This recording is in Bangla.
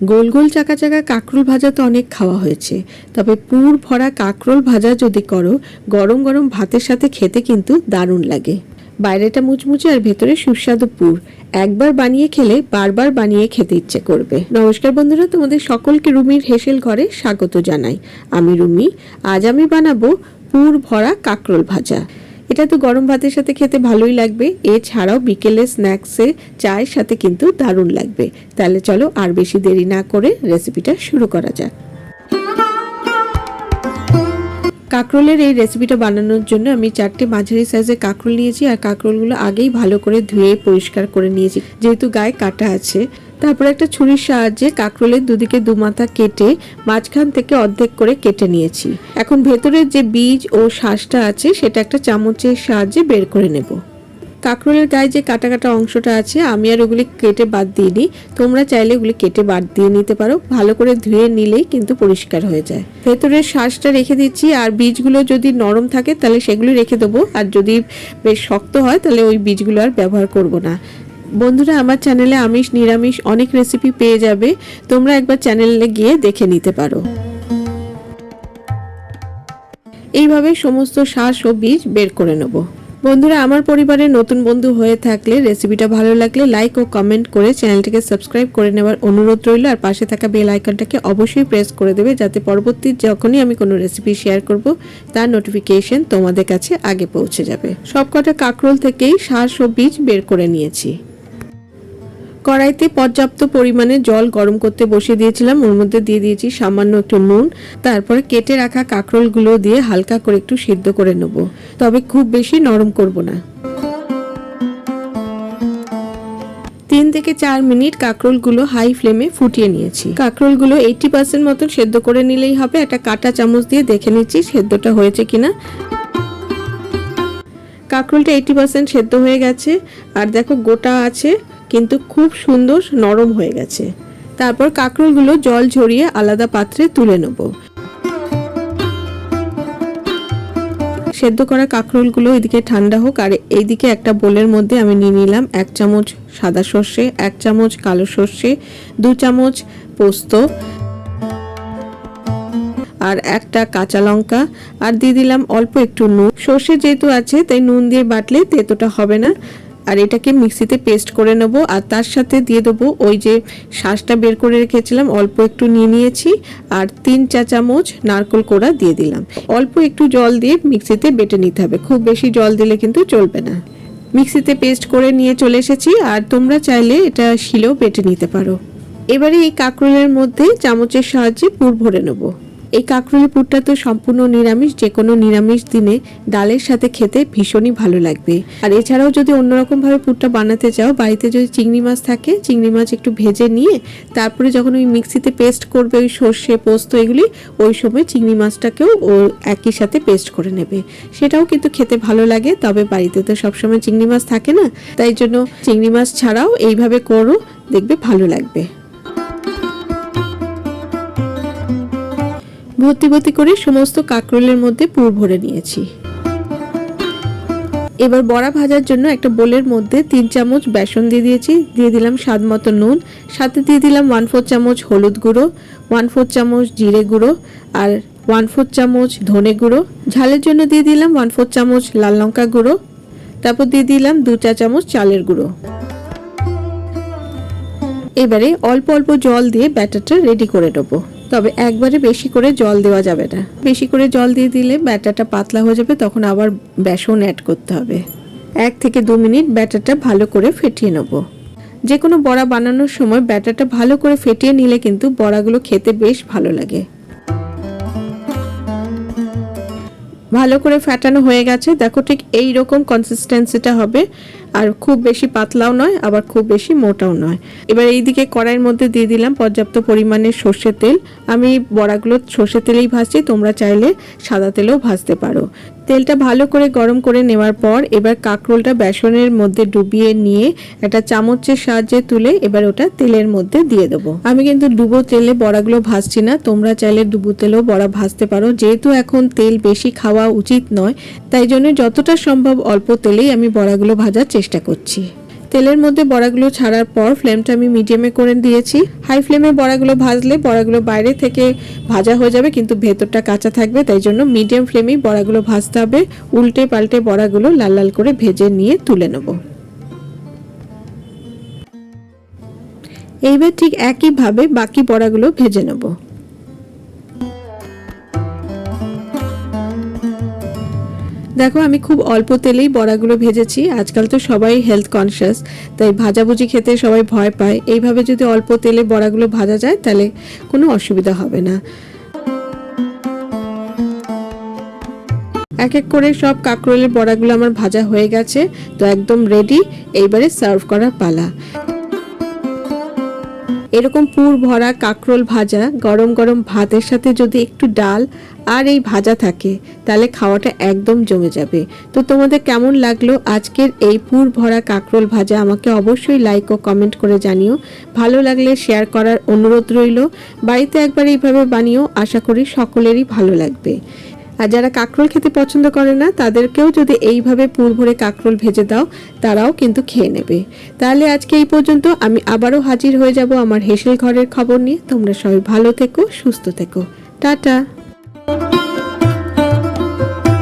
গোল গোল চাকা চাকা কাঁকরোল ভাজা তো অনেক খাওয়া হয়েছে, তবে পুর ভরা কাঁকরোল ভাজা যদি করো গরম গরম ভাতের সাথে খেতে কিন্তু দারুণ লাগে। বাইরেটা মুচমুচে আর ভেতরে সুস্বাদু পুর। একবার বানিয়ে খেলে বারবার বানিয়ে খেতে ইচ্ছে করবে। নমস্কার বন্ধুরা, তোমাদের সকলকে রুমির হেসেল ঘরে স্বাগত জানাই। আমি রুমি। আজ আমি বানাবো পুর ভরা কাঁকরোল ভাজা। এটা তো গরম ভাতের সাথে খেতে ভালোই লাগবে, এছাড়াও বিকেলে স্ন্যাক্সে চায়ের সাথে কিন্তু দারুণ লাগবে। তাহলে চলো আর বেশি দেরি না করে রেসিপিটা শুরু করা যাক। কাঁকরোলের এই রেসিপিটা বানানোর জন্য আমি 4টে মাঝারি সাইজের কাঁকরোল নিয়েছি, আর কাঁকরোলগুলো আগেই ভালো করে ধুয়ে পরিষ্কার করে নিয়েছি, যেহেতু গায়ে কাটা আছে। তারপর একটা ছুরির সাহায্যে কাঁকরোলের দুদিকে দুমাথা কেটে মাঝখান থেকে অর্ধেক করে কেটে নিয়েছি। এখন ভেতরের যে বীজ ও শাঁসটা আছে সেটা একটা চামচের সাহায্যে বের করে নেব। কাঁকরোলের গায়ে যে কাটা কাটা অংশটা আছে আমি আর ওগুলি কেটে বাদ দিইনি, তোমরা চাইলে ওগুলি কেটে বাদ দিয়ে নিতে পারো। ভালো করে ধুয়ে নিলেই কিন্তু পরিষ্কার হয়ে যায়। ভেতরের শাঁসটা রেখে দিচ্ছি, আর বীজগুলো যদি নরম থাকে তাহলে সেগুলো রেখে দেবো, আর যদি বেশ শক্ত হয় তাহলে ওই বীজগুলো আর ব্যবহার করব না। বন্ধুরা, আমার চ্যানেলে আমিষ নিরামিষ অনেক রেসিপি পেয়ে যাবে, তোমরা একবার চ্যানেলে গিয়ে দেখে নিতে পারো। এইভাবে সমস্ত শাঁস ও বীজ বের করে নেব। বন্ধুরা, আমার পরিবারের নতুন বন্ধু হয়ে থাকলে রেসিপিটা ভালো লাগলে লাইক ও কমেন্ট করে চ্যানেলটিকে সাবস্ক্রাইব করে নেওয়ার অনুরোধ রইল, আর পাশে থাকা বেল আইকনটাকে অবশ্যই প্রেস করে দেবে, যাতে পরবর্তী যখনই আমি কোনো রেসিপি শেয়ার করব তার নোটিফিকেশন তোমাদের কাছে আগে পৌঁছে যাবে। সবকটা কাঁকরোল থেকেই শাঁস ও বীজ বের করে নিয়েছি। কড়াইতে পর্যাপ্ত পরিমাণে জল গরম করতে বসিয়ে দিয়েছিলাম, ওর মধ্যে দিয়ে দিয়েছি সামান্য একটু নুন। তারপরে কেটে রাখা কাঁকরোলগুলো দিয়ে হালকা করে একটু সিদ্ধ করে নেব, তবে খুব বেশি নরম করব না। 3 থেকে 4 মিনিট কাঁকরোলগুলো হাই ফ্লেমে ফুটিয়ে নিয়েছি। কাঁকরোলগুলো 80% মতো সেদ্ধ করে নিলেই হবে। একটা কাঁটা চামচ দিয়ে দেখে নিচ্ছি সেদ্ধটা হয়েছে কিনা। কাঁকরোলটা 80% সেদ্ধ হয়ে গেছে, আর দেখো গোটা আছে কিন্তু খুব সুন্দর নরম হয়ে গেছে। তারপর কাঁকরোলগুলো জল ঝরিয়ে আলাদা পাত্রে তুলে নেব। সেদ্ধ করা কাঁকরোলগুলো এদিকে ঠান্ডা হোক, আর এইদিকে একটা বোলের মধ্যে আমি নিয়ে নিলাম 1 চামচ সাদা সর্ষে, 1 চামচ কালো সর্ষে, 2 চামচ পোস্ত, আর একটা কাঁচা লঙ্কা, আর দিয়ে দিলাম অল্প একটু নুন। সর্ষে যেহেতু আছে তাই নুন দিয়ে বাটলে তেতোটা হবে না। আর এটাকে মিক্সিতে পেস্ট করে নেব, আর তার সাথে দিয়ে দেবো ওই যে শাঁসটা বের করে রেখেছিলাম, অল্প একটু নিয়ে নিয়েছি, আর 3 চা চামচ নারকেল কোড়া দিয়ে দিলাম। অল্প একটু জল দিয়ে মিক্সিতে বেটে নিতে হবে, খুব বেশি জল দিলে কিন্তু চলবে না। মিক্সিতে পেস্ট করে নিয়ে চলে এসেছি, আর তোমরা চাইলে এটা শিলেও বেটে নিতে পারো। এবারে এই কাঁকরোলের মধ্যে চামচের সাহায্যে পুর ভরে নেব। এই কাঁকরোলের পুরটা তো সম্পূর্ণ নিরামিষ, যে কোনো নিরামিষ দিনে ডালের সাথে খেতে ভীষণই ভালো লাগবে। আর এছাড়াও যদি অন্যরকম ভাবে পুরটা বানাতে চাও, বাড়িতে যদি চিংড়ি মাছ থাকে চিংড়ি মাছ একটু ভেজে নিয়ে তারপরে যখন ওই মিক্সিতে পেস্ট করবে ওই সর্ষে পোস্ত এগুলি, ওই সময় চিংড়ি মাছটাকেও ও একই সাথে পেস্ট করে নেবে, সেটাও কিন্তু খেতে ভালো লাগে। তবে বাড়িতে তো সবসময় চিংড়ি মাছ থাকে না, তাই জন্য চিংড়ি মাছ ছাড়াও এইভাবে করো, দেখবে ভালো লাগবে। ভর্তি ভর্তি করে সমস্ত কাঁকরোলের মধ্যে পুর ভরে নিয়েছি। এবার বড়া ভাজার জন্য একটা বোলের মধ্যে 3 চামচ বেসন দিয়ে দিয়েছি, দিয়ে দিলাম স্বাদ মতো নুন, সাথে দিয়ে দিলাম 1/4 চামচ হলুদ গুঁড়ো, 1/4 চামচ জিরে গুঁড়ো, আর 1/4 চামচ ধনে গুঁড়ো। ঝালের জন্য দিয়ে দিলাম 1/4 চামচ লাল লঙ্কা গুঁড়ো, তারপর দিয়ে দিলাম 2 চা চামচ চালের গুঁড়ো। এবারে অল্প অল্প জল দিয়ে ব্যাটারটা রেডি করে নেবো, তবে একবারে বেশি করে জল দেওয়া যাবে না। বেশি করে জল দিয়ে দিলে ব্যাটারটা পাতলা হয়ে যাবে, তখন আবার বেসন অ্যাড করতে হবে। 1 থেকে 2 মিনিট ব্যাটারটা ভালো করে ফেটিয়ে নেব। যে কোনো বড়া বানানোর সময় ব্যাটারটা ভালো করে ফেটিয়ে নিলে কিন্তু বড়াগুলো খেতে বেশ ভালো লাগে। ভালো করে ফেটানো হয়ে গেছে, দেখো ঠিক এই রকম কনসিস্টেন্সিটা হবে, আর খুব বেশি পাতলাও নয় আবার খুব বেশি মোটাও নয়। এবার এইদিকে কড়াইয়ের মধ্যে দিয়ে দিলাম পর্যাপ্ত পরিমাণে সর্ষের তেল। আমি বড়াগুলো সর্ষের তেলেই ভাজছি, তোমরা চাইলে সাদা তেলেও ভাজতে পারো। তেলটা ভালো করে গরম করে নেওয়ার পর এবার কাঁকরোলটা বেসনের মধ্যে ডুবিয়ে নিয়ে একটা চামচের সাহায্যে তুলে এবার ওটা তেলের মধ্যে দিয়ে দেবো। আমি কিন্তু ডুবো তেলে বড়াগুলো ভাজছি না, তোমরা চাইলে ডুবো তেলেও বড়া ভাজতে পারো। যেহেতু এখন তেল বেশি খাওয়া উচিত নয়, তাই জন্য যতটা সম্ভব অল্প তেলেই আমি বড়াগুলো ভাজার চেষ্টা করছি। তেলের মধ্যে বড়াগুলো ছাড়ার পর ফ্লেমটা আমি মিডিয়ামে করে দিয়েছি। হাই ফ্লেমে বড়াগুলো ভাজলে বড়াগুলো বাইরে থেকে ভাজা হয়ে যাবে কিন্তু ভেতরটা কাঁচা থাকবে, তাই জন্য মিডিয়াম ফ্লেমেই বড়াগুলো ভাজতে হবে। উল্টে পাল্টে বড়াগুলো লাল লাল করে ভেজে নিয়ে তুলে নেব। এইবার ঠিক একইভাবে বাকি বড়াগুলো ভেজে নেব। দেখো আমি খুব অল্প তেলেই বড়াগুলো ভেজেছি। আজকাল তো সবাই হেলথ কনসিয়াস, তাই ভাজাভুজি খেতে সবাই ভয় পায়। এইভাবে যদি অল্প তেলে বড়াগুলো ভাজা যায় তাহলে কোনো অসুবিধা হবে না। এক এক করে সব কাঁকরোলের বড়াগুলো আমার ভাজা হয়ে গেছে, তো একদম রেডি। এইবারে সার্ভ করার পালা। এরকম পুর ভরা কাঁকরোল ভাজা গরম গরম ভাতের সাথে যদি একটু ডাল আর এই ভাজা থাকে তাহলে খাওয়াটা একদম জমে যাবে। তো তোমাদের কেমন লাগলো আজকের এই পুর ভরা কাঁকরোল ভাজা আমাকে অবশ্যই লাইক ও কমেন্ট করে জানিও। ভালো লাগলে শেয়ার করার অনুরোধ রইল। বাড়িতে একবার এইভাবে বানিও, আশা করি সকলেরই ভালো লাগবে। আর যারা কাঁকরোল খেতে পছন্দ করে না তাদেরকেও যদি এইভাবে পুর ভরে কাঁকরোল ভেজে দাও তারাও কিন্তু খেয়ে নেবে। তাহলে আজকে এই পর্যন্ত। আমি আবারও হাজির হয়ে যাব আমার হেসেল ঘরের খবর নিয়ে। তোমরা সবাই ভালো থেকো, সুস্থ থেকো। টাটা।